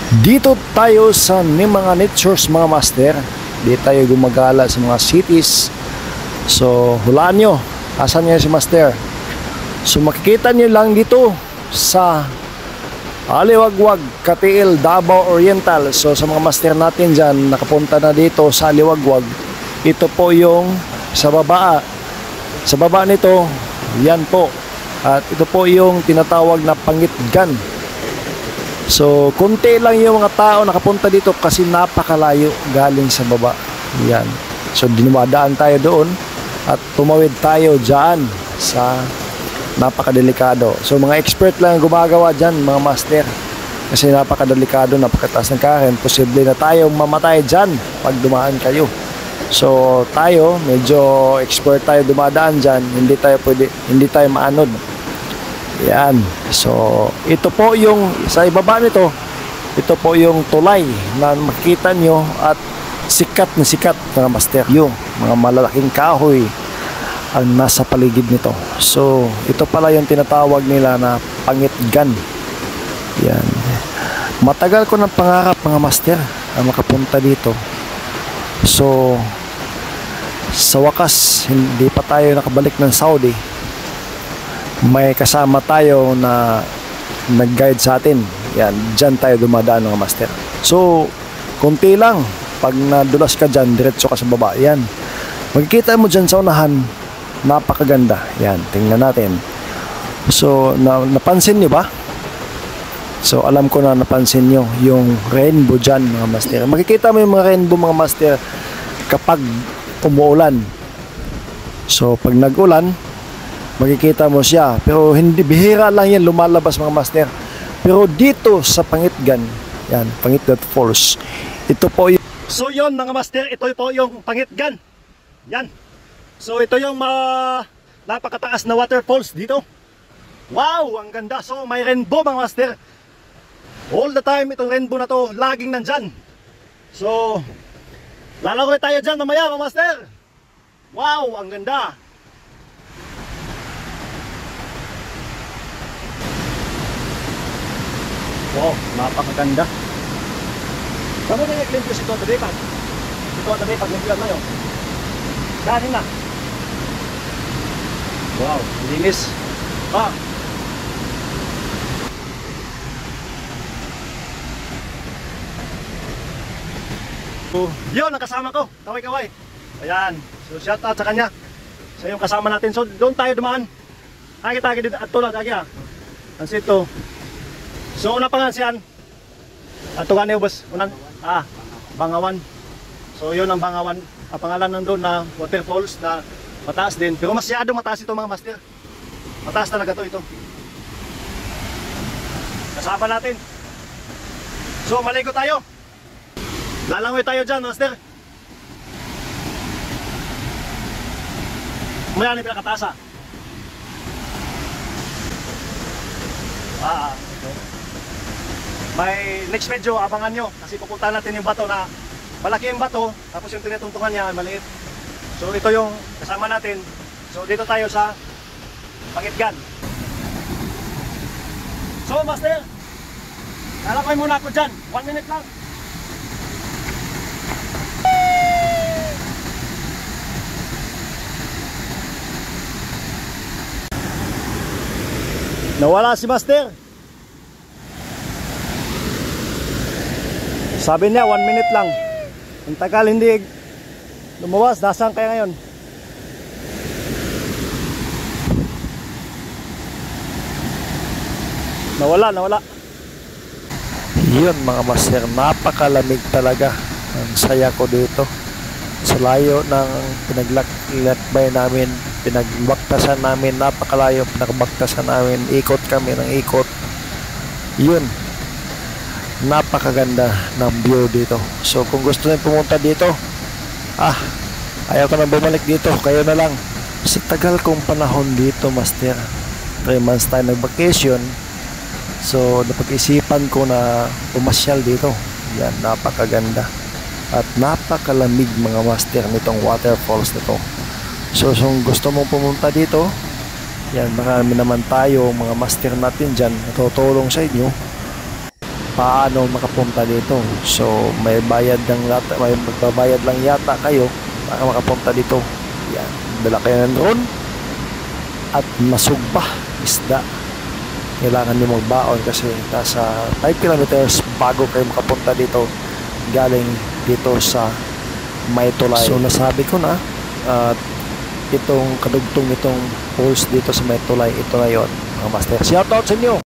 Dito tayo sa mga natures mga master. Dito tayo gumagala sa mga cities. So hulaan nyo, asan nga si master? So makikita nyo lang dito sa Aliwagwag, Katiil, Davao Oriental. So sa mga master natin dyan, nakapunta na dito sa Aliwagwag. Ito po yung sa baba. Sa baba nito, yan po. At ito po yung tinatawag na Pangitgan. So kunti lang yung mga tao nakapunta dito kasi napakalayo galing sa baba. Yan. So dinumadaan tayo doon at tumawid tayo dyan sa napakadelikado. So mga expert lang gumagawa dyan mga master. Kasi napakadelikado, napakataas ng karen. Posible na tayong mamatay dyan pag dumaan kayo. So tayo, medyo expert tayo dumadaan dyan. Hindi tayo maanod. Yan. So ito po yung sa ibaba nito. Ito po yung tulay na makikita nyo at sikat na sikat mga master. Yung mga malalaking kahoy ang nasa paligid nito. So ito pala yung tinatawag nila na Pangitgan. Yan. Matagal ko ng pangarap mga master na makapunta dito. So sa wakas hindi pa tayo nakabalik ng Saudi. May kasama tayo na nag-guide sa atin. Yan, dyan tayo dumadaan mga master. So kunti lang. Pag nadulas ka dyan, diretso ka sa baba. Yan. Magkikita mo dyan sa unahan, napakaganda. Yan, tingnan natin. So napansin nyo ba? So alam ko na napansin nyo yung rainbow dyan mga master. Makikita mo yung mga rainbow mga master kapag umuulan. So pag nag-ulan, makikita mo siya. Pero hindi, bihira lang yan lumalabas mga master. Pero dito sa Pangitgan, yan, Pangitgan Falls, ito po yung... So yun mga master, ito po yung Pangitgan. Yan. So ito yung napakataas na waterfalls dito. Wow, ang ganda. So may rainbow mga master. All the time itong rainbow na to, laging nandyan. So lalawin tayo dyan mamaya mga master. Wow, ang ganda. Wow, napakaganda. Kamu na yung limpyo si Tuan Tabipag. Si Tuan Tabipag, limpyo na yun. Danin na. Wow, linis. Ah. So, yun ang kasama ko. Kaway-kaway. Ayan. So, shout out sa kanya. Sa yung kasama natin. So, doon tayo dumaan. Tagi-tagi dito. At tulad, tagi ha. Ang sito. So una pa nga siyan. Ato gani ubos unan Bangawan. So yun ang Bangawan. Ang pangalan nandun na waterfalls na mataas din. Pero masyado mataas ito mga master. Mataas talaga ito. Kasama natin. So maligo tayo. Lalangoy tayo dyan master. Maya ni pinakatasa. May next video, abangan nyo kasi pupunta natin yung bato na malaki yung bato, tapos yung tinutungtungan niya maliit. So ito yung kasama natin. So dito tayo sa Pangitgan. So master, lalakay muna ako dyan, 1 minute lang. Nawala si master. Sabi niya 1 minute lang. Ang tagal hindi lumawas. Nasaan kaya ngayon? Nawala. Yun mga master, napakalamig talaga. Ang saya ko dito. Sa layo ng pinaglakbay namin, pinagbaktasan namin, napakalayo pinagbaktasan namin. Ikot kami ng ikot. Yun. Napakaganda ng view dito. So kung gusto niyo pumunta dito, ayaw ko na bumalik dito, kayo na lang. Sa tagal kong panahon dito master, 3 months tayo nag-vacation. So napag-isipan ko na pumasyal dito. Yan, napakaganda at napakalamig mga master nitong waterfalls nito. So kung gusto mong pumunta dito, yan, marami naman tayo mga master natin dyan na tutulong sa inyo. paano makapunta dito. So may bayad lang yata, may magbabayad lang yata kayo para makapunta dito. Yan, dala kayo ng drone at masugba isda. Kailangan nyo magbaon kasi nasa 5 kilometers bago kayo makapunta dito galing dito sa Maytulay. So nasabi ko na at itong kadugtong itong poles dito sa Maytulay, ito na yon mga master. Shout out sa inyo!